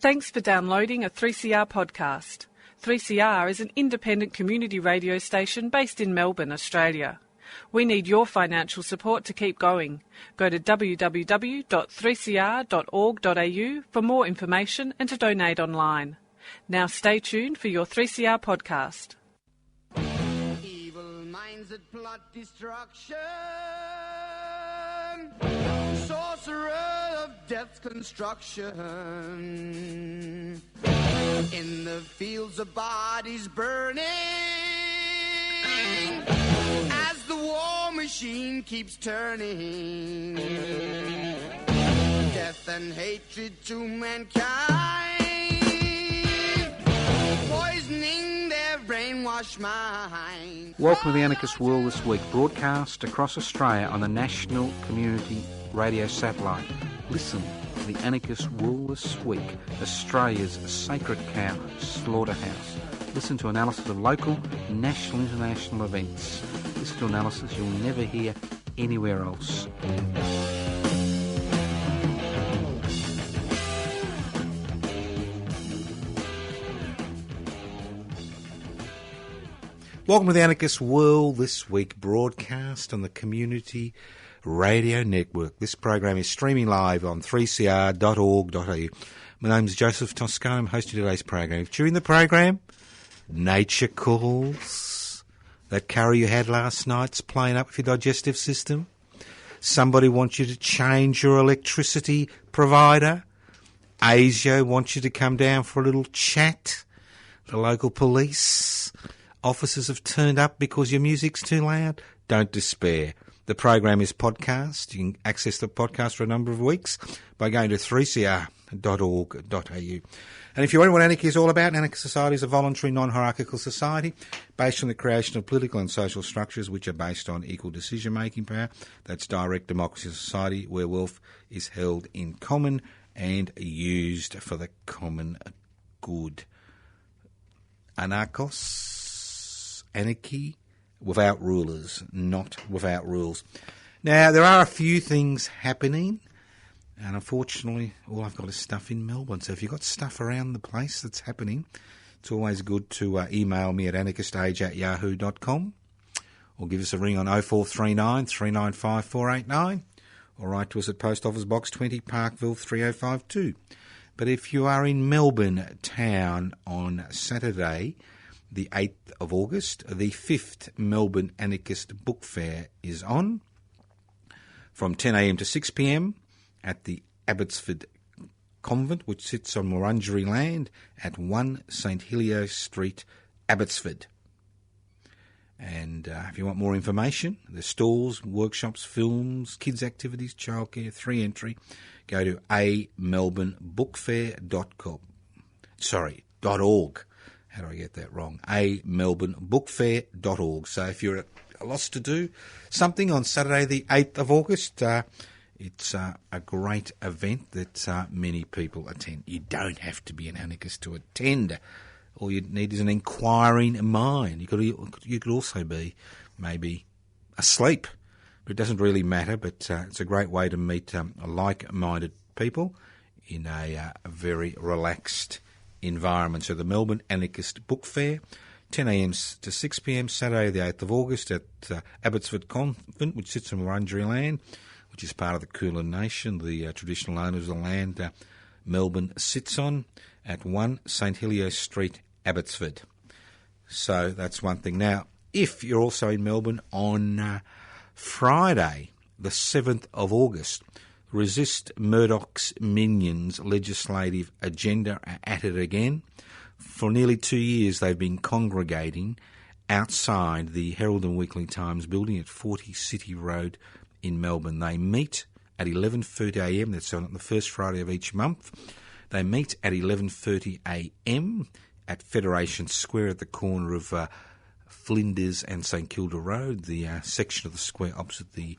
Thanks for downloading a 3CR podcast. 3CR is an independent community radio station based in Melbourne, Australia. We need your financial support to keep going. Go to www.3cr.org.au for more information and to donate online. Now stay tuned for your 3CR podcast. Evil minds that plot destruction, sorcerer of death's construction, in the fields of bodies burning, as the war machine keeps turning, death and hatred to mankind, poisoning their brainwashed mind. Welcome to the Anarchist World This Week, broadcast across Australia on the National Community Radio Satellite. Listen to the Anarchist World This Week, Australia's sacred cow slaughterhouse. Listen to analysis of local, national, international events. Listen to analysis you'll never hear anywhere else. Welcome to the Anarchist World This Week, broadcast on the Community Radio Network. This program is streaming live on 3cr.org.au. My name is Joseph Toscano. I'm hosting today's program. During the program, nature calls. That curry you had last night's playing up with your digestive system. Somebody wants you to change your electricity provider. ASIO wants you to come down for a little chat. The local police officers have turned up because your music's too loud. Don't despair. The program is podcast. You can access the podcast for a number of weeks by going to 3cr.org.au. And if you wonder what anarchy is all about, anarchist society is a voluntary, non-hierarchical society based on the creation of political and social structures which are based on equal decision-making power. That's direct democracy society where wealth is held in common and used for the common good. Anarchos, anarchy, without rulers, not without rules. Now, there are a few things happening, and unfortunately, all I've got is stuff in Melbourne. So if you've got stuff around the place that's happening, it's always good to email me at anarchistage@yahoo.com or give us a ring on 0439 395 489 or write to us at Post Office Box 20, Parkville 3052. But if you are in Melbourne town on Saturday, the 8th of August, the 5th Melbourne Anarchist Bookfair is on from 10 a.m. to 6 p.m. at the Abbottsford Convent, which sits on Wurundjeri land at 1 St Helios Street, Abbottsford. And if you want more information, the stalls, workshops, films, kids' activities, childcare, 3 entry, go to amelbournebookfair.org. How do I get that wrong? amelbournebookfair.org. So if you're at a loss to do something on Saturday the 8th of August, it's a great event that many people attend. You don't have to be an anarchist to attend. All you need is an inquiring mind. You could also be maybe asleep, but it doesn't really matter. But it's a great way to meet like-minded people in a very relaxed environment. So the Melbourne Anarchist Book Fair, 10 a.m. to 6 p.m, Saturday the 8th of August at Abbottsford Convent, which sits on Wurundjeri land, which is part of the Kulin Nation, the traditional owners of the land Melbourne sits on, at 1 St Helios Street, Abbotsford. So that's one thing. Now, if you're also in Melbourne on Friday, the 7th of August, Resist Murdoch's Minions legislative agenda are at it again. For nearly 2 years, they've been congregating outside the Herald and Weekly Times building at 40 City Road in Melbourne. They meet at 11:30am. That's on the first Friday of each month. They meet at 11:30am at Federation Square at the corner of Flinders and St Kilda Road, the section of the square opposite the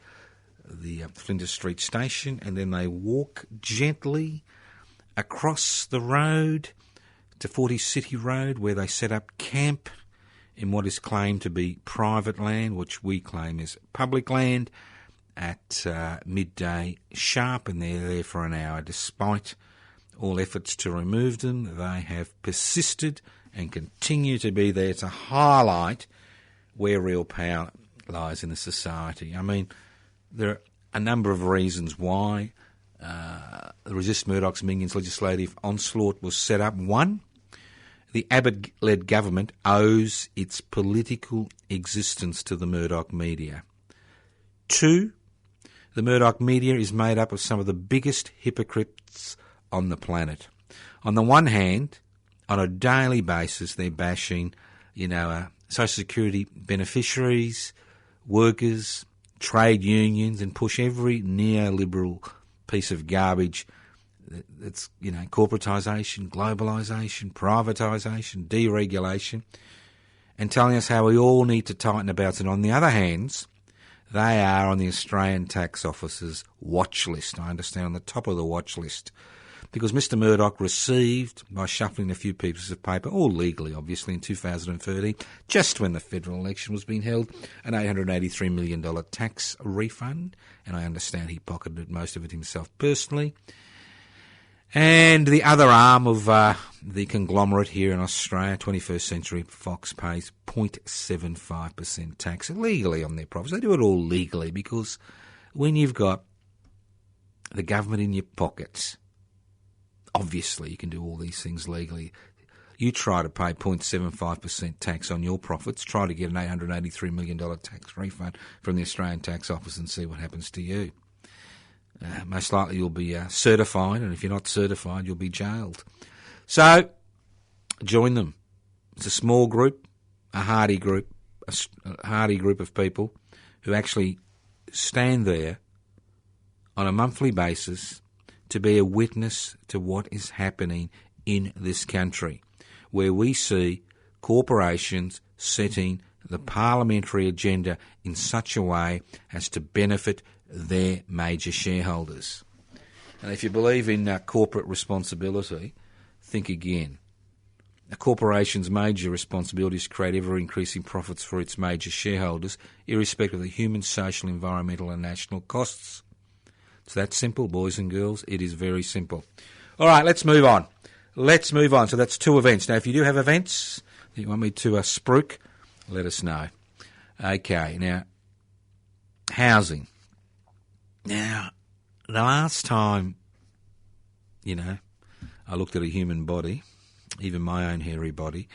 Flinders Street station, and then they walk gently across the road to 40 City Road, where they set up camp in what is claimed to be private land, which we claim is public land, at midday sharp, and they're there for an hour, despite all efforts to remove them. They have persisted and continue to be there to highlight where real power lies in the society. I mean, there are a number of reasons why the Resist Murdoch's Minions legislative onslaught was set up. One, the Abbott-led government owes its political existence to the Murdoch media. Two, the Murdoch media is made up of some of the biggest hypocrites on the planet. On the one hand, on a daily basis, they're bashing, Social Security beneficiaries, workers, trade unions, and push every neoliberal piece of garbage that's, corporatisation, globalisation, privatisation, deregulation, and telling us how we all need to tighten our belts. And on the other hand, they are on the Australian Tax Office's watch list. I understand on the top of the watch list, because Mr Murdoch received, by shuffling a few pieces of paper, all legally obviously, in 2013, just when the federal election was being held, an $883 million tax refund, and I understand he pocketed most of it himself personally. And the other arm of the conglomerate here in Australia, 21st Century Fox, pays 0.75% tax legally on their profits. They do it all legally, because when you've got the government in your pockets, obviously you can do all these things legally. You try to pay 0.75% tax on your profits, try to get an $883 million tax refund from the Australian Tax Office and see what happens to you. Most likely you'll be certified, and if you're not certified, you'll be jailed. So, join them. It's a small group, a hardy group of people who actually stand there on a monthly basis to be a witness to what is happening in this country, where we see corporations setting the parliamentary agenda in such a way as to benefit their major shareholders. And if you believe in corporate responsibility, think again. A corporation's major responsibility is to create ever-increasing profits for its major shareholders, irrespective of the human, social, environmental and national costs. It's that simple, boys and girls. It is very simple. All right, let's move on. So that's two events. Now, if you do have events that you want me to spruik, let us know. Okay, now, housing. Now, the last time, I looked at a human body, even my own hairy body,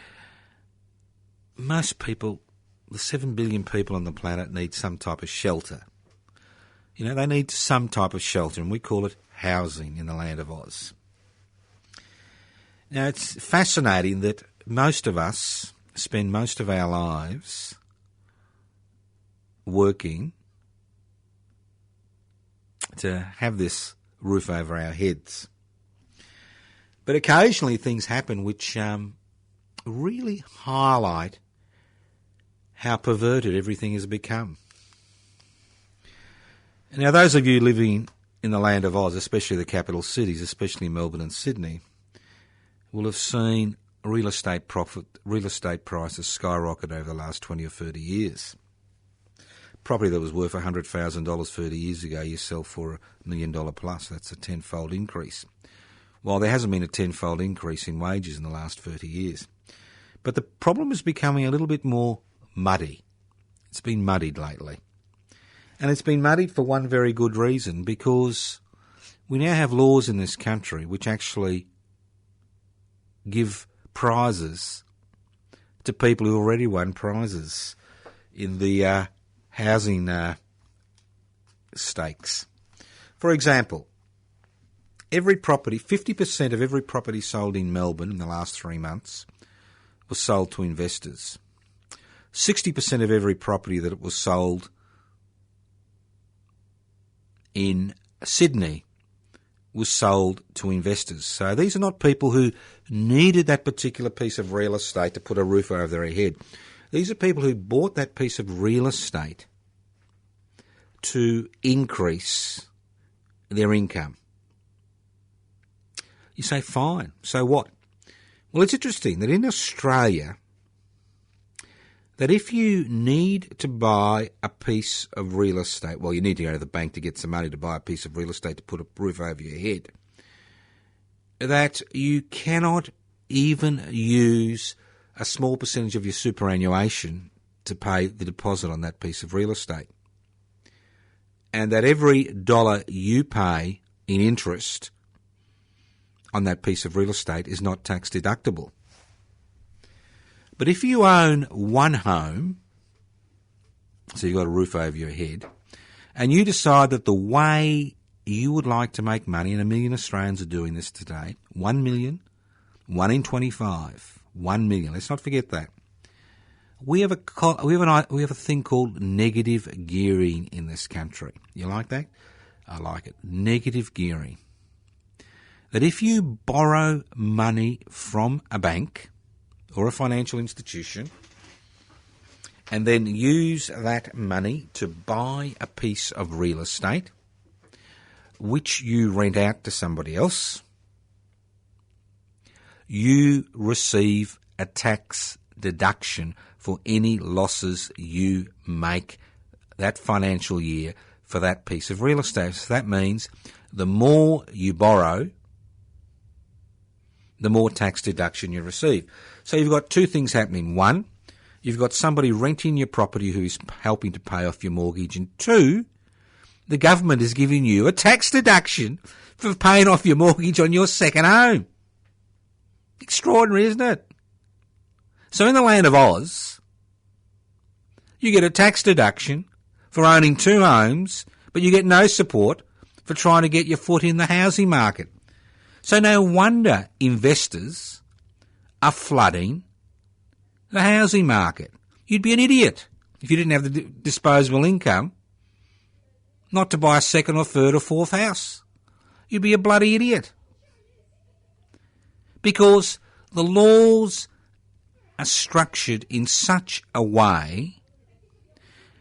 most people, the 7 billion people on the planet, need some type of shelter. They need some type of shelter, and we call it housing in the land of Oz. Now, it's fascinating that most of us spend most of our lives working to have this roof over our heads. But occasionally things happen which really highlight how perverted everything has become. Now, those of you living in the land of Oz, especially the capital cities, especially Melbourne and Sydney, will have seen real estate prices skyrocket over the last 20 or 30 years. Property that was worth $100,000 30 years ago, you sell for $1 million plus. That's a tenfold increase. While there hasn't been a tenfold increase in wages in the last 30 years. But the problem is becoming a little bit more muddy. It's been muddied lately. And it's been muddied for one very good reason, because we now have laws in this country which actually give prizes to people who already won prizes in the housing stakes. For example, 50% of every property sold in Melbourne in the last 3 months was sold to investors. 60% of every property that was sold in Sydney was sold to investors. So these are not people who needed that particular piece of real estate to put a roof over their head. These are people who bought that piece of real estate to increase their income. You say, fine, so what? Well, it's interesting that in Australia, that if you need to buy a piece of real estate, well, you need to go to the bank to get some money to buy a piece of real estate to put a roof over your head. that you cannot even use a small percentage of your superannuation to pay the deposit on that piece of real estate. And that every dollar you pay in interest on that piece of real estate is not tax deductible. But if you own one home, so you've got a roof over your head, and you decide that the way you would like to make money, and 1 million Australians are doing this today, 1 million, 1 in 25, 1 million, let's not forget that. We have a thing called negative gearing in this country. You like that? I like it. Negative gearing. That if you borrow money from a bank or a financial institution and then use that money to buy a piece of real estate which you rent out to somebody else, you receive a tax deduction for any losses you make that financial year for that piece of real estate. So that means the more you borrow, the more tax deduction you receive. So you've got two things happening. One, you've got somebody renting your property who is helping to pay off your mortgage. And two, the government is giving you a tax deduction for paying off your mortgage on your second home. Extraordinary, isn't it? So in the land of Oz, you get a tax deduction for owning two homes, but you get no support for trying to get your foot in the housing market. So no wonder investors are flooding the housing market. You'd be an idiot if you didn't have the disposable income not to buy a second or third or fourth house. You'd be a bloody idiot. Because the laws are structured in such a way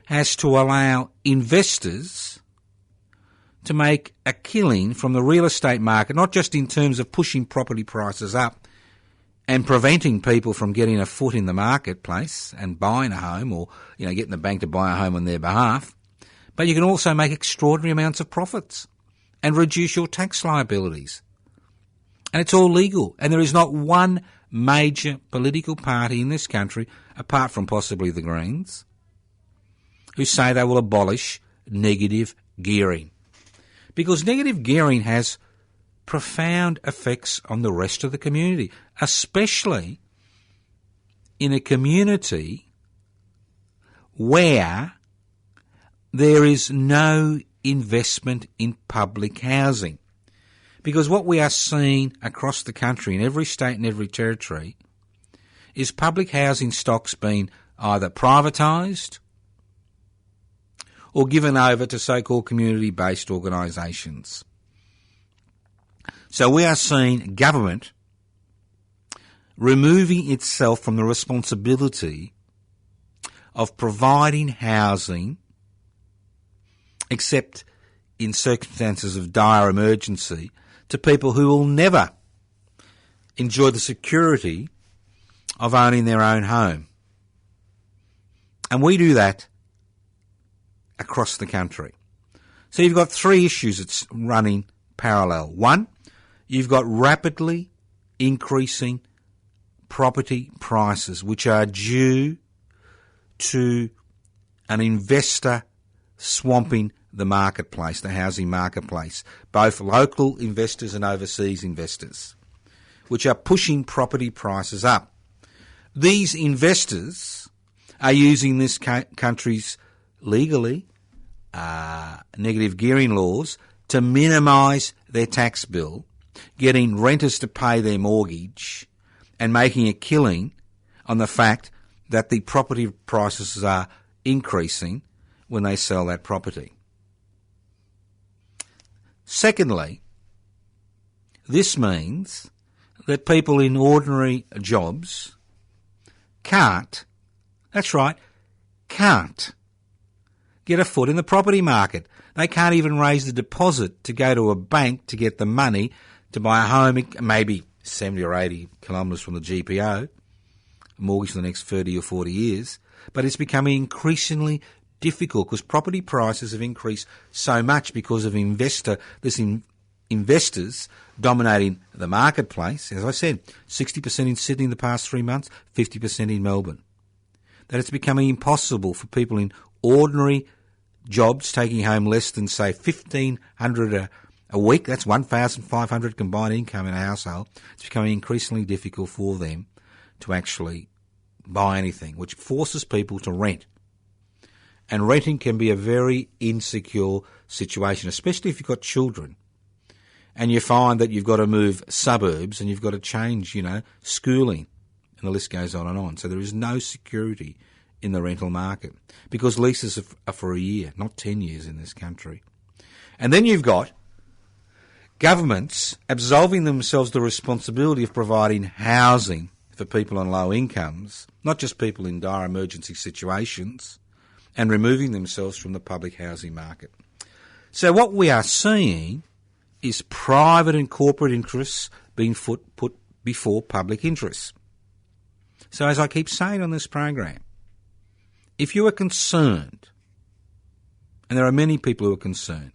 as to allow investors to make a killing from the real estate market, not just in terms of pushing property prices up and preventing people from getting a foot in the marketplace and buying a home or, getting the bank to buy a home on their behalf, but you can also make extraordinary amounts of profits and reduce your tax liabilities. And it's all legal. And there is not one major political party in this country, apart from possibly the Greens, who say they will abolish negative gearing. Because negative gearing has profound effects on the rest of the community, especially in a community where there is no investment in public housing. Because what we are seeing across the country, in every state and every territory, is public housing stocks being either privatised or given over to so-called community-based organisations. So we are seeing government removing itself from the responsibility of providing housing, except in circumstances of dire emergency, to people who will never enjoy the security of owning their own home. And we do that across the country. So you've got three issues that's running parallel. One, you've got rapidly increasing property prices, which are due to an investor swamping the marketplace, the housing marketplace, both local investors and overseas investors, which are pushing property prices up. These investors are using this country's legally negative gearing laws to minimise their tax bill, getting renters to pay their mortgage and making a killing on the fact that the property prices are increasing when they sell that property. Secondly, this means that people in ordinary jobs can't get a foot in the property market. They can't even raise the deposit to go to a bank to get the money to buy a home, maybe 70 or 80 kilometres from the GPO, a mortgage for the next 30 or 40 years. But it's becoming increasingly difficult because property prices have increased so much because of this investors dominating the marketplace, as I said, 60% in Sydney in the past 3 months, 50% in Melbourne, that it's becoming impossible for people in ordinary jobs taking home less than, say, $1,500 a week, that's $1,500 combined income in a household, it's becoming increasingly difficult for them to actually buy anything, which forces people to rent. And renting can be a very insecure situation, especially if you've got children. And you find that you've got to move suburbs and you've got to change, schooling. And the list goes on and on. So there is no security in the rental market because leases are for a year, not 10 years in this country. And then you've got governments absolving themselves the responsibility of providing housing for people on low incomes, not just people in dire emergency situations, and removing themselves from the public housing market. So what we are seeing is private and corporate interests being put before public interests. So as I keep saying on this program, if you are concerned, and there are many people who are concerned,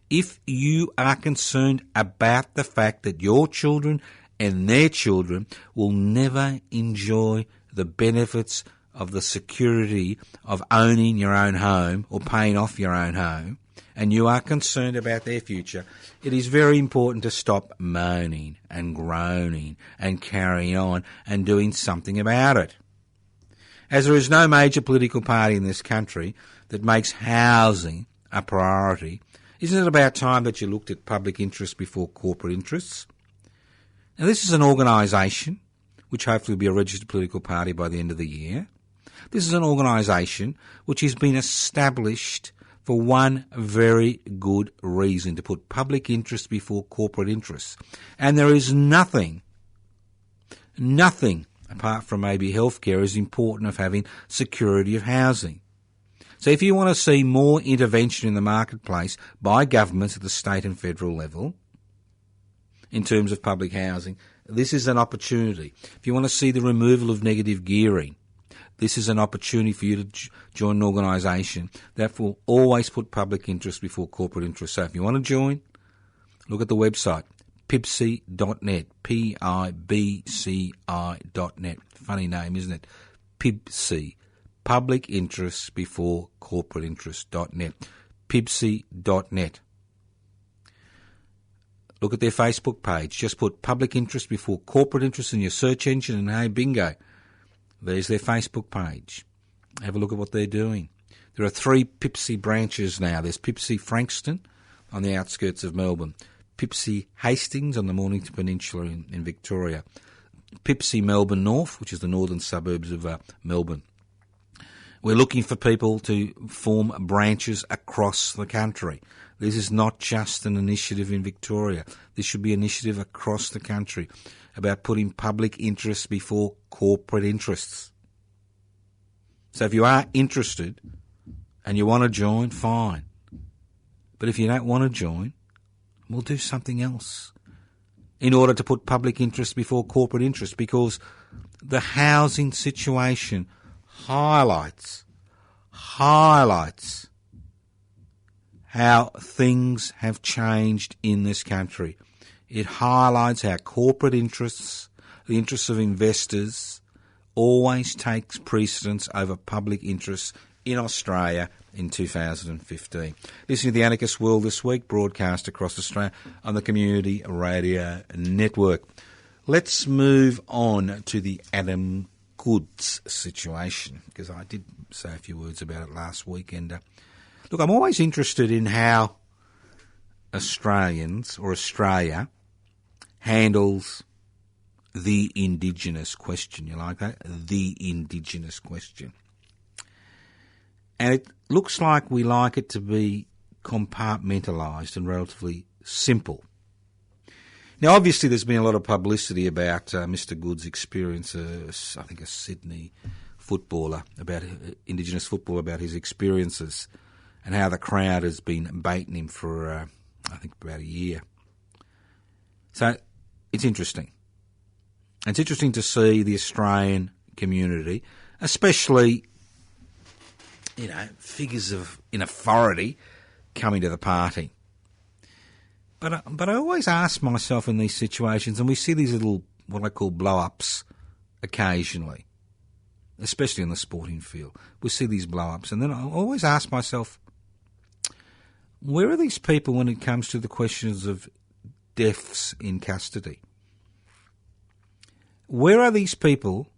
if you are concerned about the fact that your children and their children will never enjoy the benefits of the security of owning your own home or paying off your own home, and you are concerned about their future, it is very important to stop moaning and groaning and carrying on and doing something about it. As there is no major political party in this country that makes housing a priority, isn't it about time that you looked at public interest before corporate interests? Now, this is an organisation which hopefully will be a registered political party by the end of the year. This is an organisation which has been established for one very good reason, to put public interest before corporate interests. And there is nothing apart from maybe healthcare as important of having security of housing. So if you want to see more intervention in the marketplace by governments at the state and federal level in terms of public housing, this is an opportunity. If you want to see the removal of negative gearing, this is an opportunity for you to join an organisation that will always put public interest before corporate interest. So if you want to join, look at the website, pibci.net, PIBCI.net. Funny name, isn't it? PIBCI. Public interest before corporate interest.net. pibci.net. Look at their Facebook page. Just put public interest before corporate interest in your search engine and hey, bingo. There's their Facebook page. Have a look at what they're doing. There are 3 PIBCI branches now. There's PIBCI Frankston on the outskirts of Melbourne, PIBCI Hastings on the Mornington Peninsula in Victoria, PIBCI Melbourne North, which is the northern suburbs of Melbourne. We're looking for people to form branches across the country. This is not just an initiative in Victoria. This should be an initiative across the country about putting public interests before corporate interests. So if you are interested and you want to join, fine. But if you don't want to join, we'll do something else in order to put public interest before corporate interest, because the housing situation highlights how things have changed in this country. It highlights how corporate interests, the interests of investors, always takes precedence over public interests in Australia in 2015. Listening to the Anarchist World this week, broadcast across Australia on the Community Radio Network. Let's move on to the Adam Goodes situation, because I did say a few words about it last week. And look, I'm always interested in how Australians or Australia handles the Indigenous question. You like that? The Indigenous question. And it looks like we like it to be compartmentalised and relatively simple. Now, obviously, there's been a lot of publicity about Mr. Goodes' experience, I think a Sydney footballer, about Indigenous football, about his experiences and how the crowd has been baiting him for, I think, about a year. So it's interesting. It's interesting to see the Australian community, especially, figures in authority coming to the party. But I always ask myself in these situations, and we see these little, what I call blow-ups occasionally, especially in the sporting field. We see these blow-ups, and then I always ask myself, where are these people when it comes to the questions of deaths in custody? Where are these people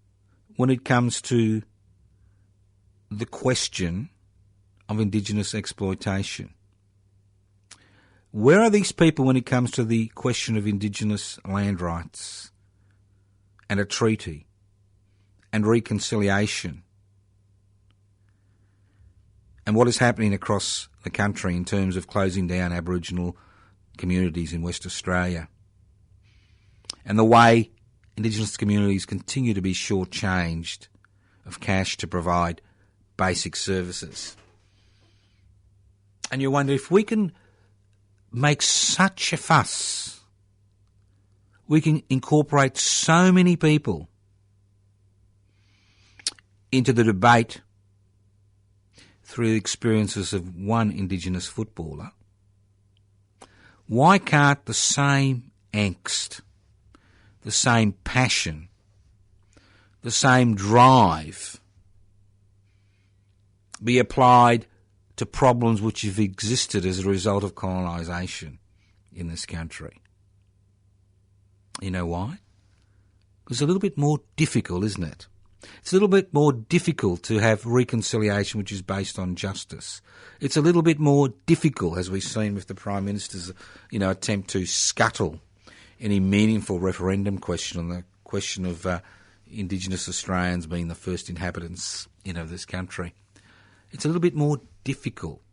when it comes to the question of Indigenous exploitation? Where are these people when it comes to the question of Indigenous land rights and a treaty and reconciliation and what is happening across the country in terms of closing down Aboriginal communities in West Australia and the way Indigenous communities continue to be shortchanged of cash to provide basic services? And you wonder, if we can make such a fuss, we can incorporate so many people into the debate through the experiences of one Indigenous footballer, why can't the same angst, the same passion, the same drive be applied to problems which have existed as a result of colonisation in this country? You know why? Because it's a little bit more difficult, isn't it? It's a little bit more difficult to have reconciliation which is based on justice. It's a little bit more difficult, as we've seen with the Prime Minister's, attempt to scuttle any meaningful referendum question on the question of Indigenous Australians being the first inhabitants, of this country. It's a little bit more difficult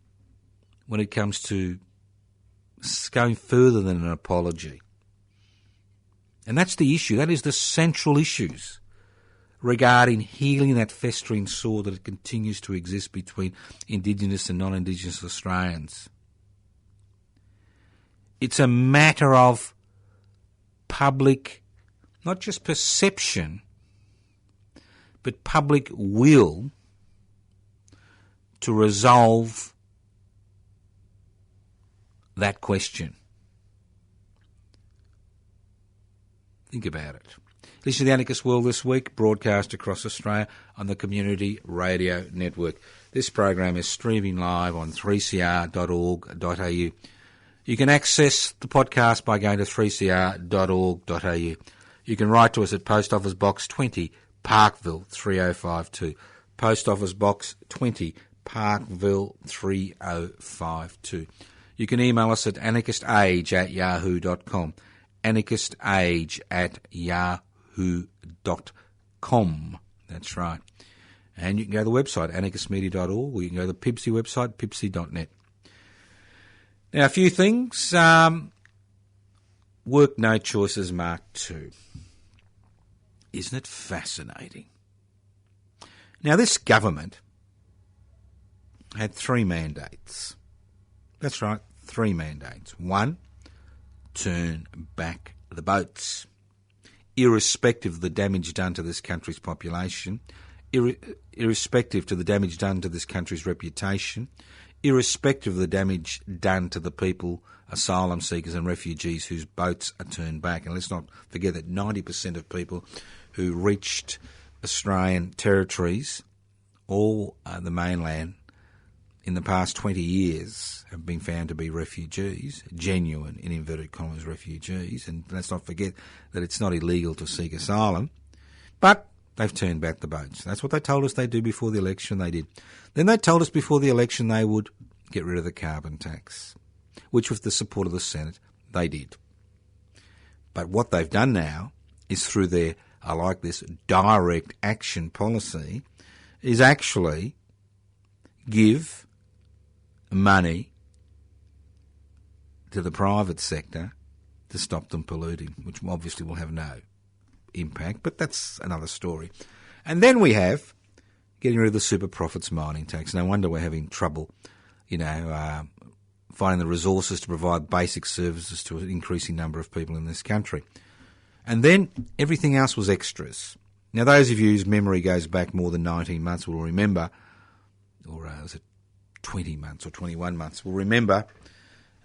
when it comes to going further than an apology. And that's the issue. That is the central issues regarding healing that festering sore that continues to exist between Indigenous and non-Indigenous Australians. It's a matter of public, not just perception, but public will to resolve that question. Think about it. Listen to the Anarchist World this week, broadcast across Australia on the Community Radio Network. This program is streaming live on 3cr.org.au. You can access the podcast by going to 3cr.org.au. You can write to us at Post Office Box 20, Parkville 3052. Post Office Box 20, Parkville 3052. You can email us at anarchistage@yahoo.com. anarchistage@yahoo.com. That's right. And you can go to the website, anarchistmedia.org, or you can go to the Pipsy website, pipsy.net. Now, a few things. Work No Choices Mark II. Isn't it fascinating? Now, this government had 3 mandates. That's right, 3 mandates. 1, turn back the boats, irrespective of the damage done to this country's population, irrespective to the damage done to this country's reputation, irrespective of the damage done to the people, asylum seekers and refugees whose boats are turned back. And let's not forget that 90% of people who reached Australian territories or the mainland in the past 20 years have been found to be refugees, genuine, in inverted commas, refugees. And let's not forget that it's not illegal to seek asylum, but they've turned back the boats. That's what they told us they'd do before the election. They did. Then they told us before the election they would get rid of the carbon tax, which with the support of the Senate, they did. But what they've done now is through their, I like this, direct action policy, is actually give money to the private sector to stop them polluting, which obviously will have no impact, but that's another story. And then we have getting rid of the super profits mining tax. No wonder we're having trouble, finding the resources to provide basic services to an increasing number of people in this country. And then everything else was extras. Now, those of you whose memory goes back more than 19 months will remember, or was it 20 months or 21 months, will remember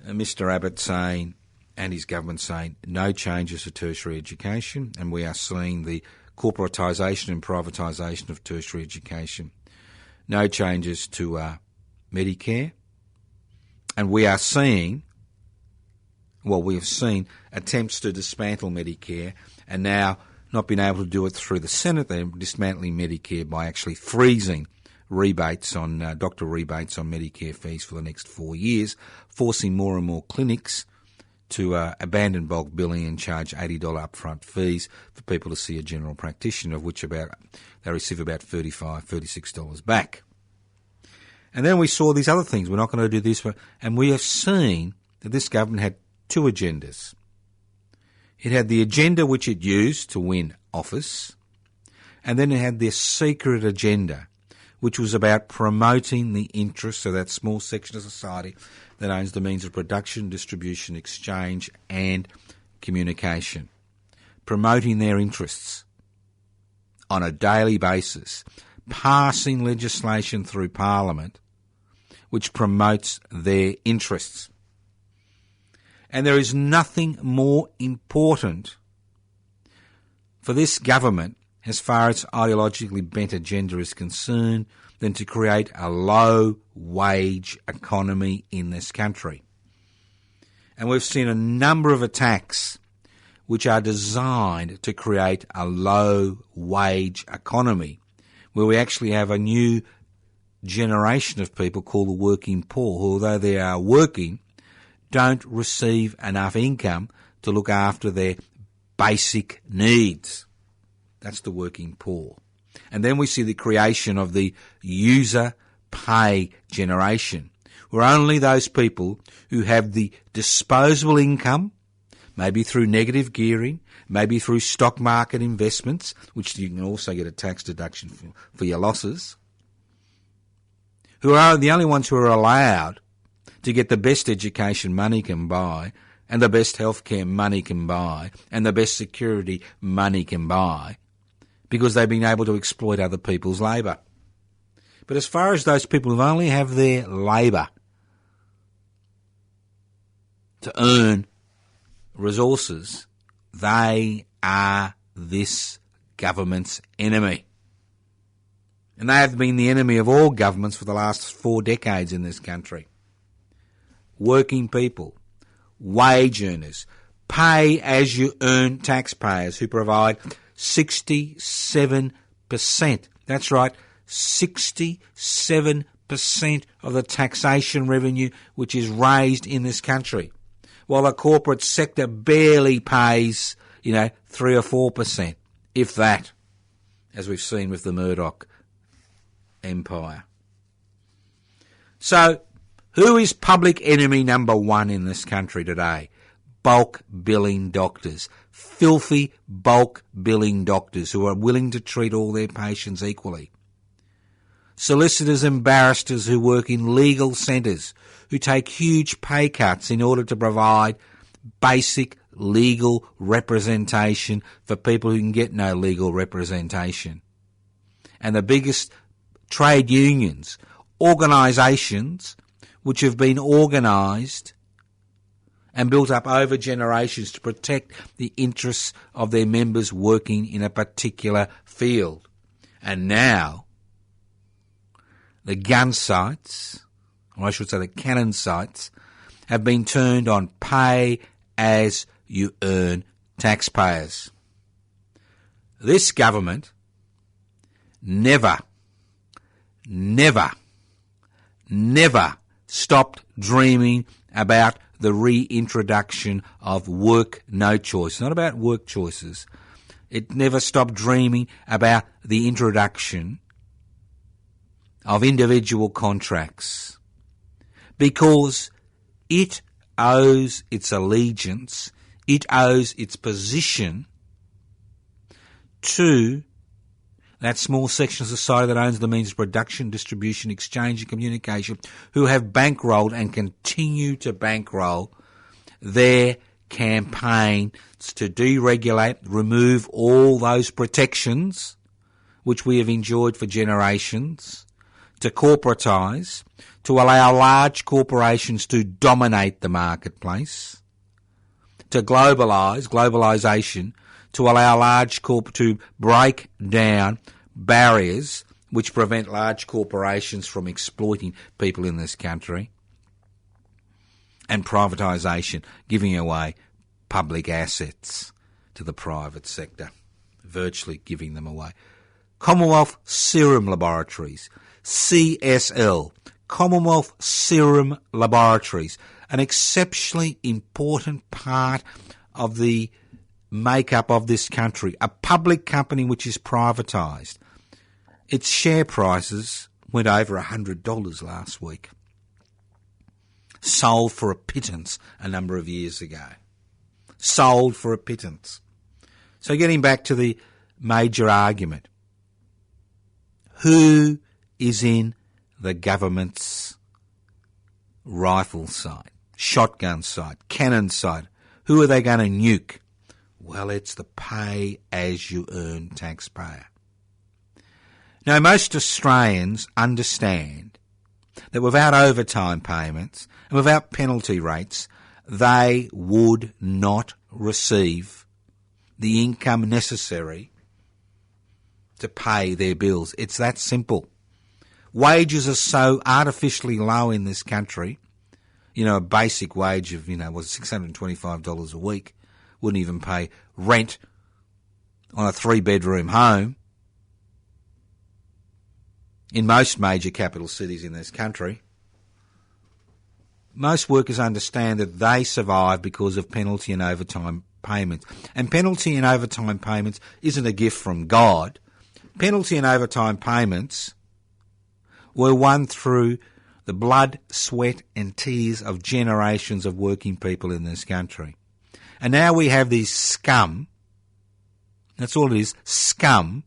Mr. Abbott saying and his government saying no changes to tertiary education, and we are seeing the corporatisation and privatisation of tertiary education. No changes to Medicare, and we have seen attempts to dismantle Medicare, and now not being able to do it through the Senate. They're dismantling Medicare by actually freezing rebates on doctor rebates on Medicare fees for the next 4 years, forcing more and more clinics to abandon bulk billing and charge $80 upfront fees for people to see a general practitioner, of which they receive about $35, $36 back. And then we saw these other things. We're not going to do this, and we have seen that this government had two agendas. It had the agenda which it used to win office, and then it had this secret agenda, which was about promoting the interests of that small section of society that owns the means of production, distribution, exchange and communication. Promoting their interests on a daily basis, passing legislation through Parliament which promotes their interests. And there is nothing more important for this government, as far as ideologically bent agenda is concerned, than to create a low-wage economy in this country. And we've seen a number of attacks which are designed to create a low-wage economy, where we actually have a new generation of people called the working poor, who, although they are working, don't receive enough income to look after their basic needs. That's the working poor. And then we see the creation of the user pay generation, where only those people who have the disposable income, maybe through negative gearing, maybe through stock market investments, which you can also get a tax deduction for your losses, who are the only ones who are allowed to get the best education money can buy, and the best healthcare money can buy, and the best security money can buy, because they've been able to exploit other people's labour. But as far as those people who only have their labour to earn resources, they are this government's enemy. And they have been the enemy of all governments for the last 4 decades in this country. Working people, wage earners, pay-as-you-earn taxpayers who provide 67%. That's right, 67% of the taxation revenue which is raised in this country, while the corporate sector barely pays, 3 or 4%, if that, as we've seen with the Murdoch empire. So, who is public enemy number one in this country today? Bulk billing doctors. Filthy bulk billing doctors who are willing to treat all their patients equally. Solicitors and barristers who work in legal centres, who take huge pay cuts in order to provide basic legal representation for people who can get no legal representation. And the biggest trade unions, organisations which have been organised and built up over generations to protect the interests of their members working in a particular field. And now, the gun sights, or I should say the cannon sights, have been turned on pay-as-you-earn taxpayers. This government never stopped dreaming about the reintroduction of work no choice. Not about work choices. It never stopped dreaming about the introduction of individual contracts, because it owes its allegiance, it owes its position to that small section of society that owns the means of production, distribution, exchange and communication, who have bankrolled and continue to bankroll their campaign to deregulate, remove all those protections which we have enjoyed for generations, to corporatise, to allow large corporations to dominate the marketplace, to globalisation, to allow large to break down barriers which prevent large corporations from exploiting people in this country, and privatisation, giving away public assets to the private sector, virtually giving them away. Commonwealth Serum Laboratories, CSL, Commonwealth Serum Laboratories, an exceptionally important part of the makeup of this country, a public company which is privatised. Its share prices went over $100 last week. Sold for a pittance a number of years ago. Sold for a pittance. So getting back to the major argument. Who is in the government's rifle sight, shotgun sight, cannon sight? Who are they going to nuke? Well, it's the pay-as-you-earn taxpayer. Now, most Australians understand that without overtime payments and without penalty rates, they would not receive the income necessary to pay their bills. It's that simple. Wages are so artificially low in this country. You know, a basic wage of, was $625 a week. Wouldn't even pay rent on a 3-bedroom home. In most major capital cities in this country, most workers understand that they survive because of penalty and overtime payments. And penalty and overtime payments isn't a gift from God. Penalty and overtime payments were won through the blood, sweat and tears of generations of working people in this country. And now we have these scum, that's all it is, scum,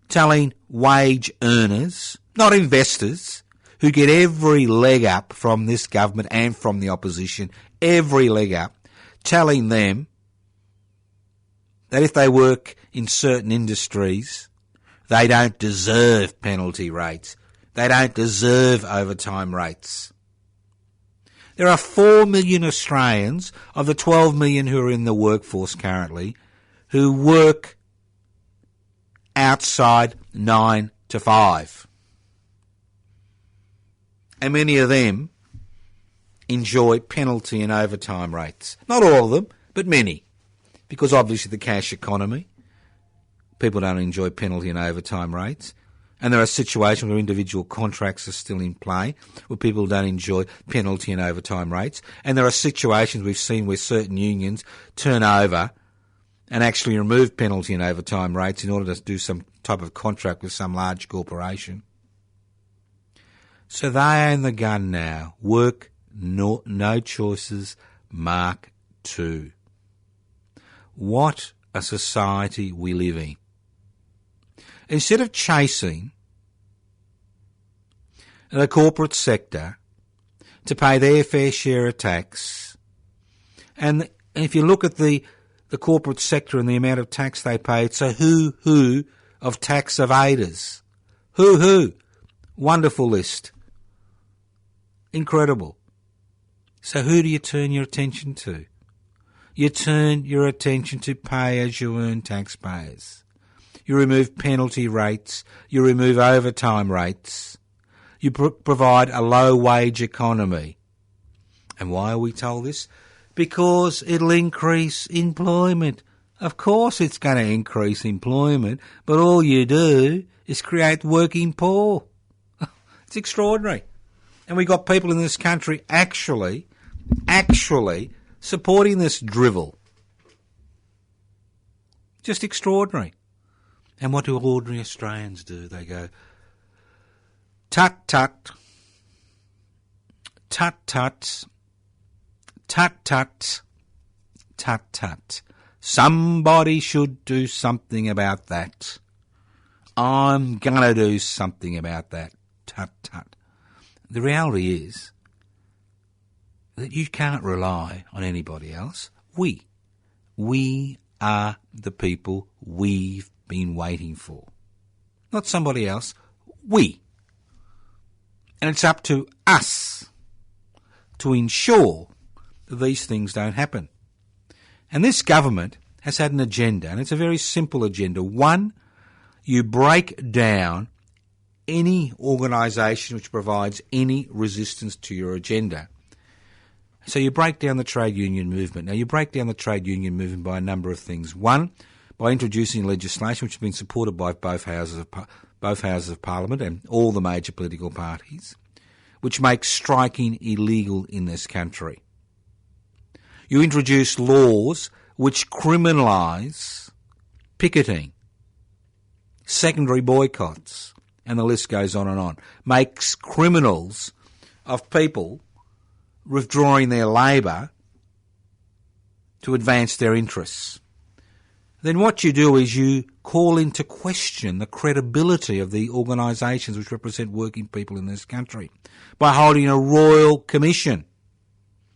telling wage earners, not investors, who get every leg up from this government and from the opposition, every leg up, telling them that if they work in certain industries, they don't deserve penalty rates. They don't deserve overtime rates. There are 4 million Australians of the 12 million who are in the workforce currently who work outside 9 to 5. And many of them enjoy penalty and overtime rates. Not all of them, but many. Because obviously the cash economy, people don't enjoy penalty and overtime rates. And there are situations where individual contracts are still in play, where people don't enjoy penalty and overtime rates. And there are situations we've seen where certain unions turn over and actually remove penalty and overtime rates in order to do some type of contract with some large corporation. So they own the gun now. Work, no choices, Mark II. What a society we live in. Instead of chasing the corporate sector to pay their fair share of tax, and if you look at the corporate sector and the amount of tax they pay, it's a who of tax evaders. Who. Wonderful list. Incredible. So who do you turn your attention to? You turn your attention to pay-as-you-earn taxpayers. You remove penalty rates. You remove overtime rates. You provide a low-wage economy. And why are we told this? Because it'll increase employment. Of course it's going to increase employment, but all you do is create working poor. It's extraordinary. And we've got people in this country actually supporting this drivel. Just extraordinary. And what do ordinary Australians do? They go, tut, tut, tut, tut, tut, tut, tut, tut. Somebody should do something about that. I'm going to do something about that. Tut, tut. The reality is that you can't rely on anybody else. We are the people we've been waiting for. Not somebody else. We. And it's up to us to ensure that these things don't happen. And this government has had an agenda, and it's a very simple agenda. One, you break down any organisation which provides any resistance to your agenda. So you break down the trade union movement. Now, you break down the trade union movement by a number of things. One, by introducing legislation which has been supported by both houses of Parliament and all the major political parties, which makes striking illegal in this country. You introduce laws which criminalise picketing, secondary boycotts, and the list goes on, makes criminals of people withdrawing their labour to advance their interests. Then what you do is you call into question the credibility of the organisations which represent working people in this country by holding a royal commission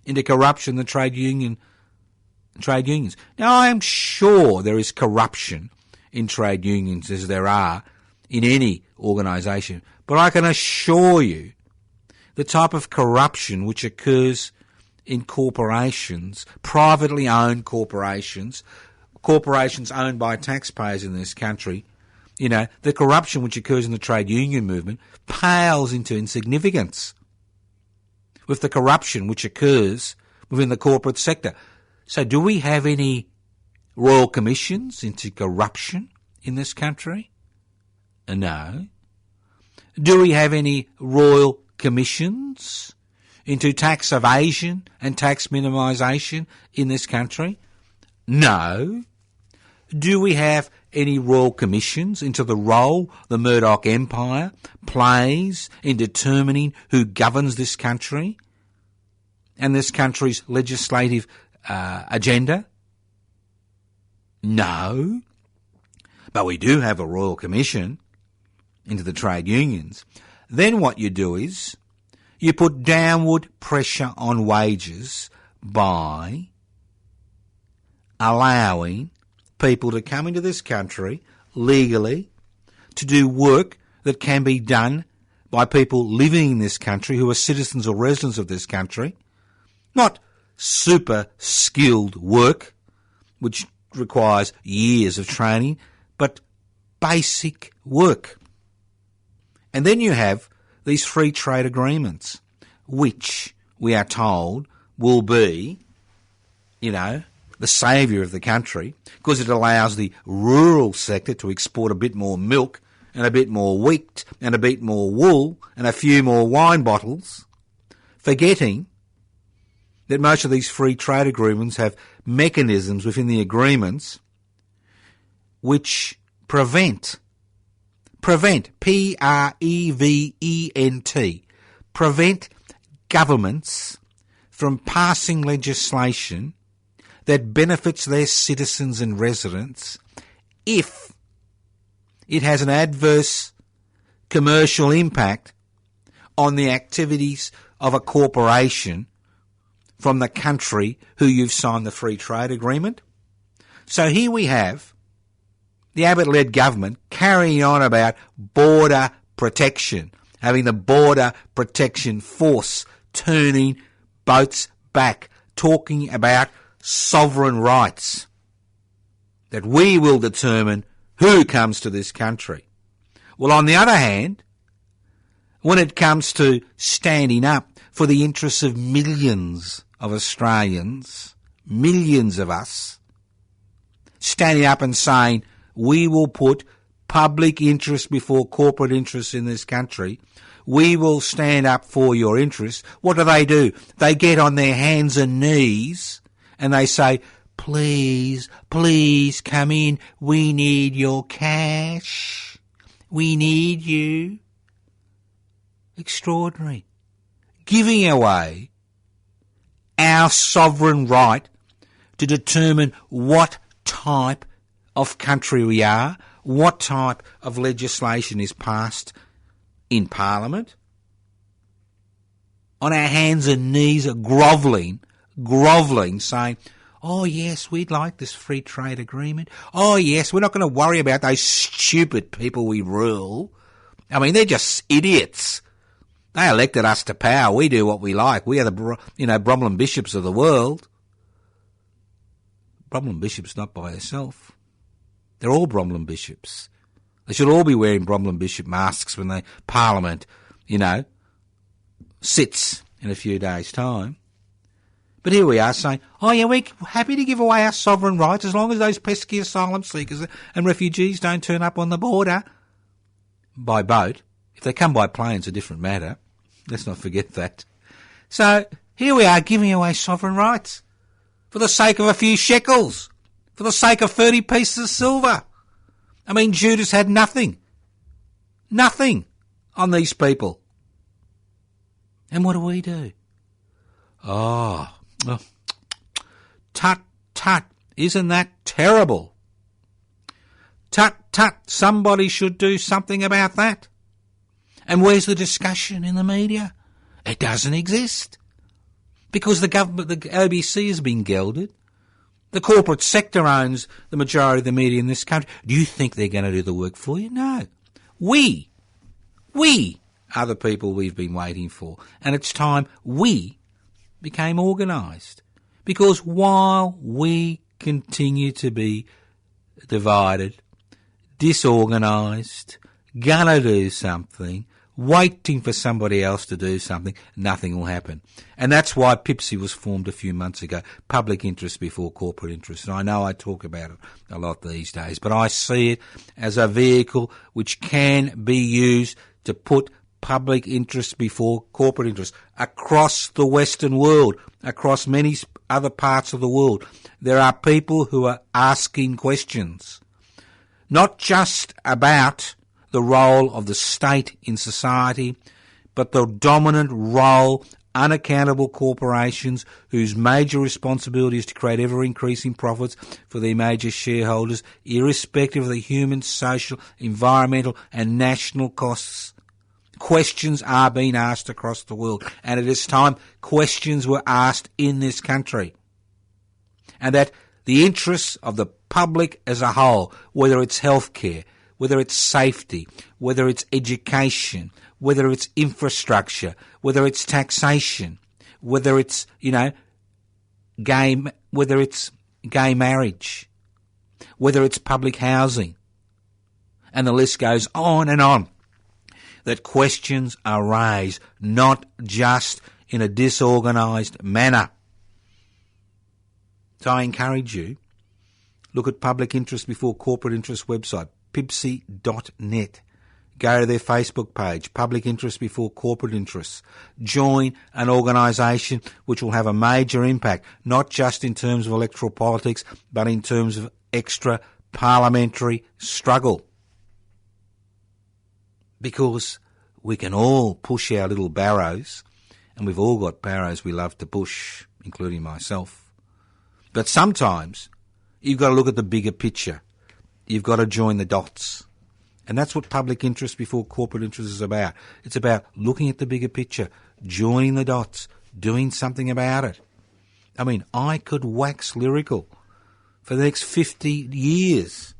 into corruption in the trade unions. Now, I am sure there is corruption in trade unions as there are in any organisation, but I can assure you the type of corruption which occurs in corporations, privately owned corporations owned by taxpayers in this country, the corruption which occurs in the trade union movement pales into insignificance with the corruption which occurs within the corporate sector. So do we have any royal commissions into corruption in this country? No. Do we have any royal commissions into tax evasion and tax minimisation in this country? No. Do we have any royal commissions into the role the Murdoch empire plays in determining who governs this country and this country's legislative agenda? No. But we do have a royal commission into the trade unions. Then what you do is you put downward pressure on wages by allowing people to come into this country legally to do work that can be done by people living in this country who are citizens or residents of this country, not super skilled work which requires years of training, but basic work. And then you have these free trade agreements, which we are told will be, the saviour of the country, because it allows the rural sector to export a bit more milk and a bit more wheat and a bit more wool and a few more wine bottles, forgetting that most of these free trade agreements have mechanisms within the agreements which prevent, P-R-E-V-E-N-T, prevent governments from passing legislation that benefits their citizens and residents if it has an adverse commercial impact on the activities of a corporation from the country who you've signed the free trade agreement. So here we have the Abbott-led government carrying on about border protection, having the Border Protection Force turning boats back, talking about sovereign rights, that we will determine who comes to this country. Well, on the other hand, when it comes to standing up for the interests of millions of Australians, millions of us, standing up and saying, we will put public interest before corporate interests in this country, we will stand up for your interests. What do? They get on their hands and knees and they say, please, please come in. We need your cash. We need you. Extraordinary. Giving away our sovereign right to determine what type of country we are, what type of legislation is passed in Parliament. On our hands and knees, grovelling, saying, oh yes, we'd like this free trade agreement. Oh yes, we're not going to worry about those stupid people we rule. I mean, they're just idiots. They elected us to power. We do what we like. We are the, Bromlin bishops of the world. Bromlin bishops not by herself. They're all Bromlin bishops. They should all be wearing Bromlin bishop masks when the Parliament, sits in a few days' time. But here we are saying, oh yeah, we're happy to give away our sovereign rights as long as those pesky asylum seekers and refugees don't turn up on the border by boat. If they come by plane, it's a different matter. Let's not forget that. So here we are giving away sovereign rights for the sake of a few shekels, for the sake of 30 pieces of silver. I mean, Judas had nothing on these people. And what do? Oh, tut, isn't that terrible? Tut, somebody should do something about that. And where's the discussion in the media? It doesn't exist. Because the government, the ABC has been gelded. The corporate sector owns the majority of the media in this country. Do you think they're going to do the work for you? No. We are the people we've been waiting for. And it's time we became organised. Because while we continue to be divided, disorganised, gonna do something, waiting for somebody else to do something, nothing will happen. And that's why PIPSI was formed a few months ago, public interest before corporate interest. And I know I talk about it a lot these days, but I see it as a vehicle which can be used to put public interest before corporate interest across the Western world, across many other parts of the world. There are people who are asking questions, not just about the role of the state in society, but the dominant role unaccountable corporations whose major responsibility is to create ever-increasing profits for their major shareholders, irrespective of the human, social, environmental and national costs. Questions are being asked across the world, and it is time questions were asked in this country. And that the interests of the public as a whole, whether it's healthcare, whether it's safety, whether it's education, whether it's infrastructure, whether it's taxation, whether it's, whether it's gay marriage, whether it's public housing, and the list goes on and on, that questions are raised, not just in a disorganised manner. So I encourage you, look at Public Interest Before Corporate Interest website, pipsi.net. Go to their Facebook page, Public Interest Before Corporate Interests. Join an organisation which will have a major impact, not just in terms of electoral politics, but in terms of extra parliamentary struggle. Because we can all push our little barrows, and we've all got barrows we love to push, including myself. But sometimes you've got to look at the bigger picture. You've got to join the dots. And that's what public interest before corporate interest is about. It's about looking at the bigger picture, joining the dots, doing something about it. I mean, I could wax lyrical for the next 50 years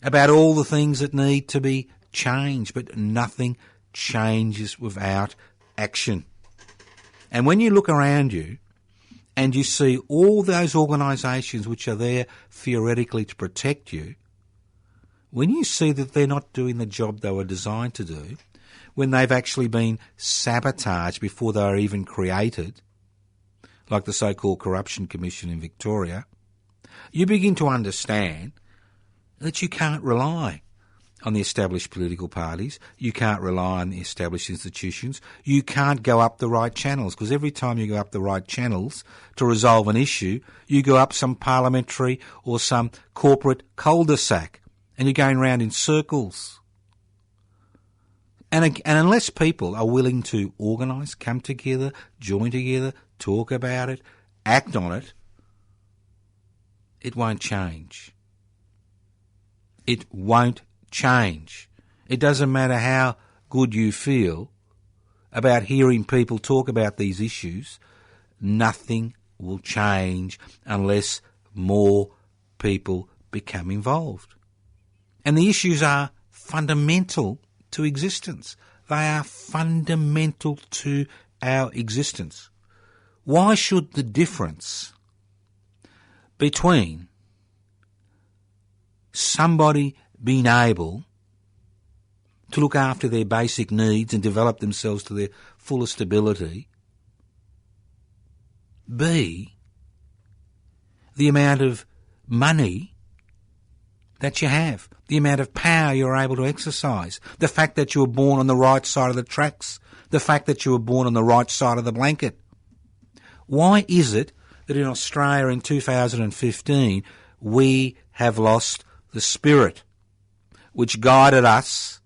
about all the things that need to be changed, but nothing changes without action. And when you look around you and you see all those organisations which are there theoretically to protect you, when you see that they're not doing the job they were designed to do, when they've actually been sabotaged before they were even created, like the so-called Corruption Commission in Victoria, you begin to understand that you can't rely on the established political parties, you can't rely on the established institutions, you can't go up the right channels, because every time you go up the right channels to resolve an issue, you go up some parliamentary or some corporate cul-de-sac, and you're going round in circles. And unless people are willing to organise, come together, join together, talk about it, act on it, it won't change. It won't change. It doesn't matter how good you feel about hearing people talk about these issues, nothing will change unless more people become involved. And the issues are fundamental to existence. They are fundamental to our existence. Why should the difference between somebody being able to look after their basic needs and develop themselves to their fullest ability be the amount of money that you have, the amount of power you're able to exercise, the fact that you were born on the right side of the tracks, the fact that you were born on the right side of the blanket? Why is it that in Australia in 2015 we have lost the spirit which guided us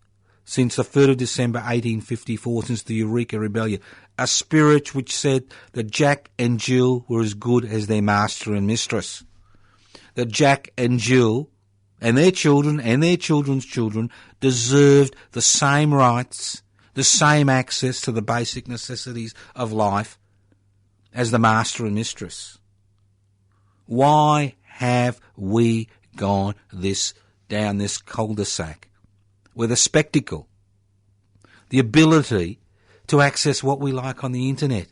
since the 3rd of December 1854, since the Eureka Rebellion, a spirit which said that Jack and Jill were as good as their master and mistress, that Jack and Jill and their children and their children's children deserved the same rights, the same access to the basic necessities of life as the master and mistress. Why have we gone down this cul-de-sac where the spectacle, the ability to access what we like on the internet,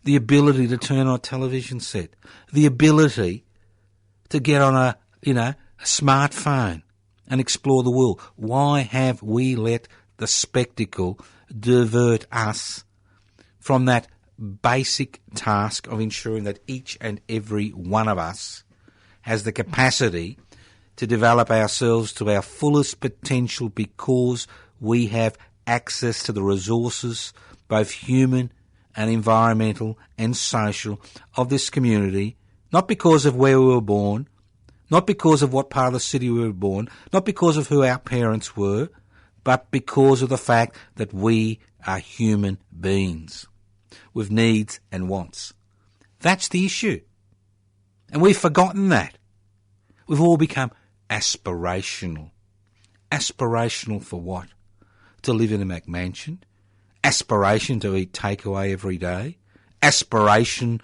the ability to turn on a television set, the ability to get on a smartphone and explore the world. Why have we let the spectacle divert us from that basic task of ensuring that each and every one of us has the capacity to develop ourselves to our fullest potential because we have access to the resources, both human and environmental and social, of this community, not because of where we were born, not because of what part of the city we were born, not because of who our parents were, but because of the fact that we are human beings with needs and wants. That's the issue. And we've forgotten that. We've all become aspirational. Aspirational for what? To live in a McMansion? Aspiration to eat takeaway every day? Aspiration,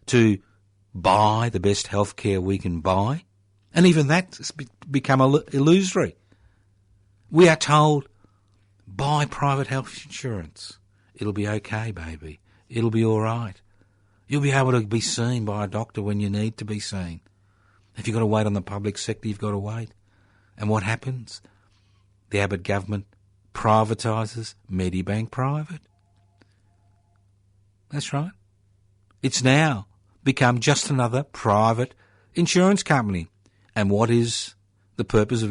to buy the best healthcare we can buy? And even that's become illusory. We are told, buy private health insurance. It'll be okay, baby. It'll be all right. You'll be able to be seen by a doctor when you need to be seen. If you've got to wait on the public sector, you've got to wait. And what happens? The Abbott government privatises Medibank Private. That's right. It's now become just another private insurance company. And what is the purpose of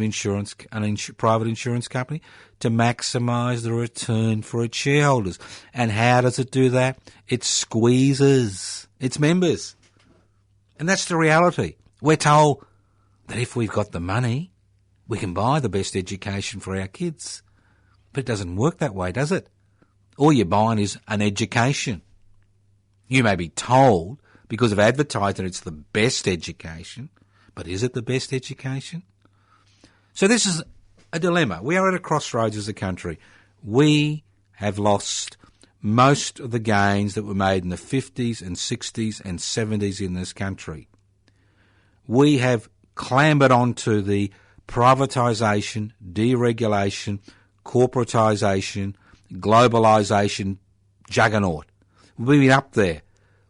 private insurance company? To maximise the return for its shareholders. And how does it do that? It squeezes its members. And that's the reality. We're told that if we've got the money, we can buy the best education for our kids. But it doesn't work that way, does it? All you're buying is an education. You may be told, because of advertising, it's the best education. But is it the best education? So this is a dilemma. We are at a crossroads as a country. We have lost most of the gains that were made in the 50s and 60s and 70s in this country. We have clambered onto the privatisation, deregulation, corporatisation, globalisation juggernaut. We've been up there,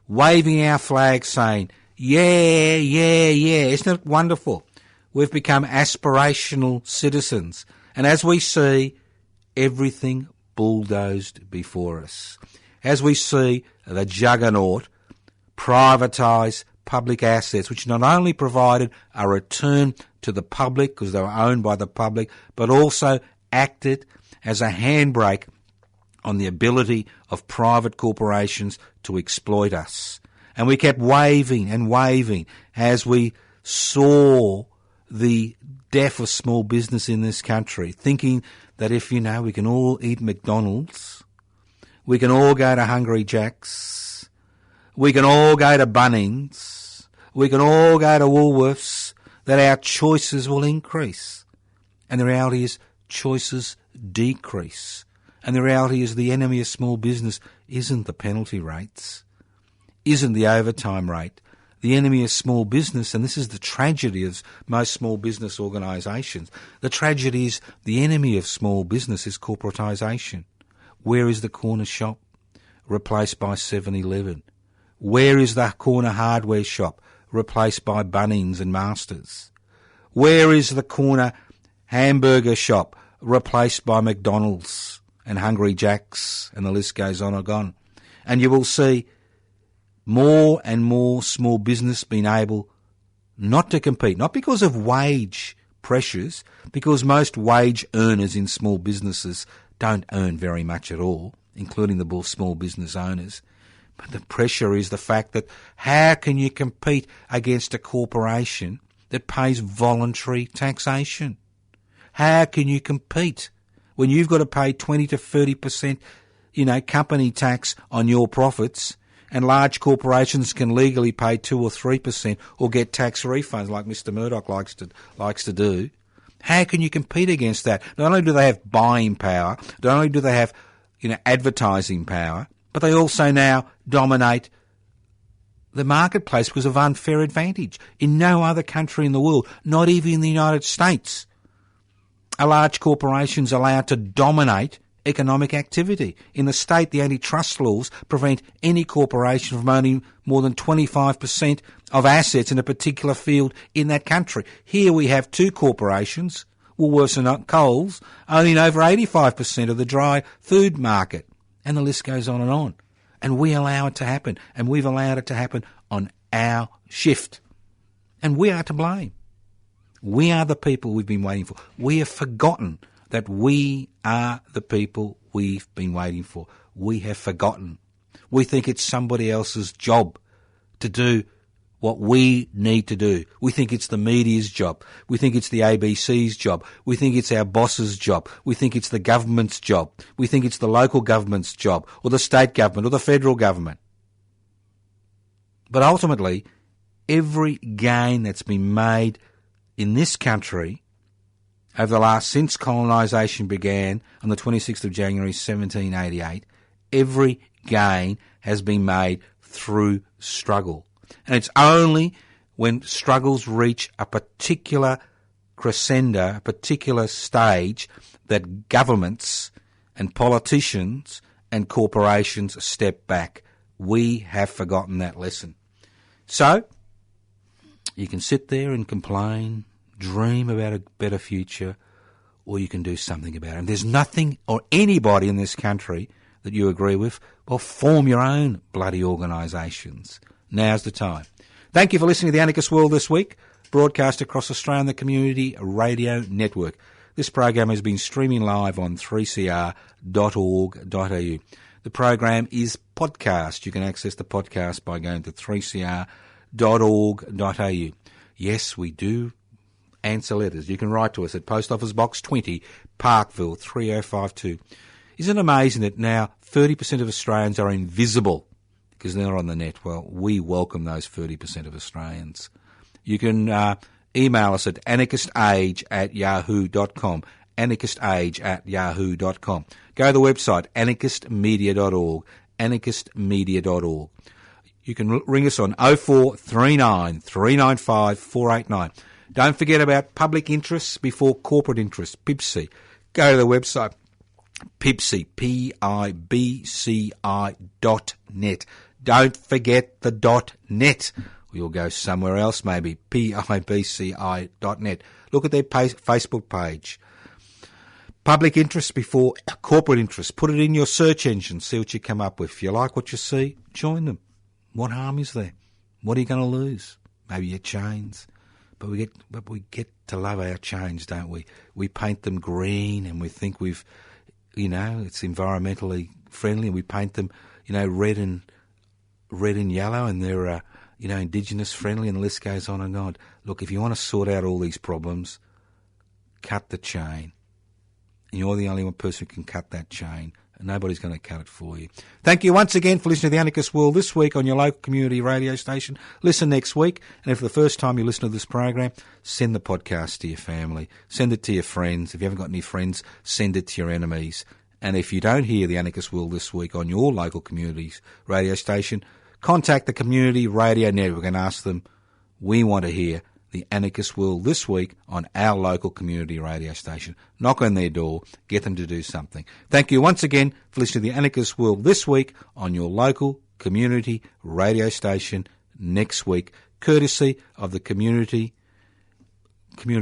waving our flag saying, yeah, yeah, yeah, isn't it wonderful? We've become aspirational citizens. And as we see everything bulldozed before us, as we see the juggernaut privatise public assets, which not only provided a return to the public because they were owned by the public, but also acted as a handbrake on the ability of private corporations to exploit us. And we kept waving and waving as we saw the death of small business in this country, thinking that if, we can all eat McDonald's, we can all go to Hungry Jack's, we can all go to Bunnings, we can all go to Woolworths, that our choices will increase. And the reality is choices decrease. And the reality is the enemy of small business isn't the penalty rates, isn't the overtime rate. the enemy of small business, and this is the tragedy of most small business organisations. The tragedy is the enemy of small business is corporatisation. Where is the corner shop? Replaced by 7-Eleven. Where is the corner hardware shop? Replaced by Bunnings and Masters. Where is the corner hamburger shop? Replaced by McDonald's and Hungry Jack's, and the list goes on and on. And you will see more and more small business being able not to compete, not because of wage pressures, because most wage earners in small businesses don't earn very much at all, including the small business owners. But the pressure is the fact that how can you compete against a corporation that pays voluntary taxation? How can you compete when you've got to pay 20 to 30%, company tax on your profits, and large corporations can legally pay 2 or 3% or get tax refunds like Mr. Murdoch likes to do? How can you compete against that? Not only do they have buying power, not only do they have advertising power, but they also now dominate the marketplace because of unfair advantage. In no other country in the world, not even in the United States, are large corporations allowed to dominate economic activity. In the state, the antitrust laws prevent any corporation from owning more than 25% of assets in a particular field in that country. Here we have two corporations, Woolworths and Coles, owning over 85% of the dry food market. And the list goes on. And we allow it to happen. And we've allowed it to happen on our shift. And we are to blame. We are the people we've been waiting for. We have forgotten that we are the people we've been waiting for. We have forgotten. We think it's somebody else's job to do what we need to do. We think it's the media's job. We think it's the ABC's job. We think it's our boss's job. We think it's the government's job. We think it's the local government's job, or the state government, or the federal government. But ultimately, every gain that's been made in this country since colonisation began on the 26th of January 1788, every gain has been made through struggle. And it's only when struggles reach a particular crescendo, a particular stage, that governments and politicians and corporations step back. We have forgotten that lesson. So, you can sit there and complain, dream about a better future, or you can do something about it. And there's nothing or anybody in this country that you agree with, well, form your own bloody organisations. Now's the time. Thank you for listening to The Anarchist World this week, broadcast across Australia on the Community Radio Network. This program has been streaming live on 3cr.org.au. The program is podcast. You can access the podcast by going to 3cr.org.au. Yes, we do answer letters. You can write to us at Post Office Box 20, Parkville 3052. Isn't it amazing that now 30% of Australians are invisible because they're not on the net? Well, we welcome those 30% of Australians. You can email us at anarchistage@yahoo.com, anarchistage@yahoo.com. Go to the website, anarchistmedia.org, anarchistmedia.org. You can ring us on 0439 395 489. Don't forget about public interests before corporate interests, PIBCI. Go to the website, PIBCI, PIBCI.net. Don't forget the .net. You'll go somewhere else maybe, PIBCI.net. Look at their Facebook page. Public interest before corporate interest. Put it in your search engine, see what you come up with. If you like what you see, join them. What harm is there? What are you going to lose? Maybe your chains. But we get to love our chains, don't we? We paint them green and we think it's environmentally friendly, and we paint them, red and yellow, and they're, Indigenous friendly, and the list goes on and on. Look, if you want to sort out all these problems, cut the chain. And you're the only one person who can cut that chain. And nobody's going to cut it for you. Thank you once again for listening to The Anarchist World this week on your local community radio station. Listen next week. And if for the first time you listen to this program, send the podcast to your family. Send it to your friends. If you haven't got any friends, send it to your enemies. And if you don't hear The Anarchist World this week on your local community's radio station, contact the Community Radio Network and ask them, we want to hear the Anarchist World this week on our local community radio station. Knock on their door, get them to do something. Thank you once again for listening to the Anarchist World this week on your local community radio station next week, courtesy of the community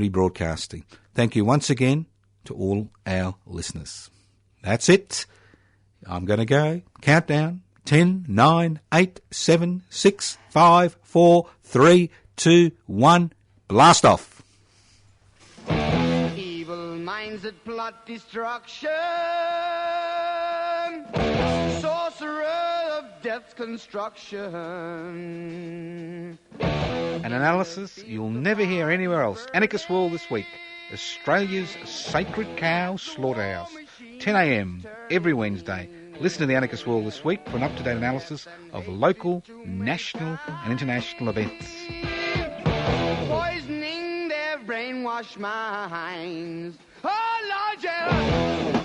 broadcasting. Thank you once again to all our listeners. That's it. I'm going to go. Countdown. 10, 9, 8, 7, 6, 5, 4, 3, 2, 1. Blast off. Evil minds that plot destruction, sorcerer of death's construction. An analysis you'll never hear anywhere else. Anarchist World this week. Australia's sacred cow slaughterhouse. 10 a.m. every Wednesday. Listen to the Anarchist World this week for an up-to-date analysis of local, national and international events. Poisoning their brainwashed minds. Oh, Lord, yeah.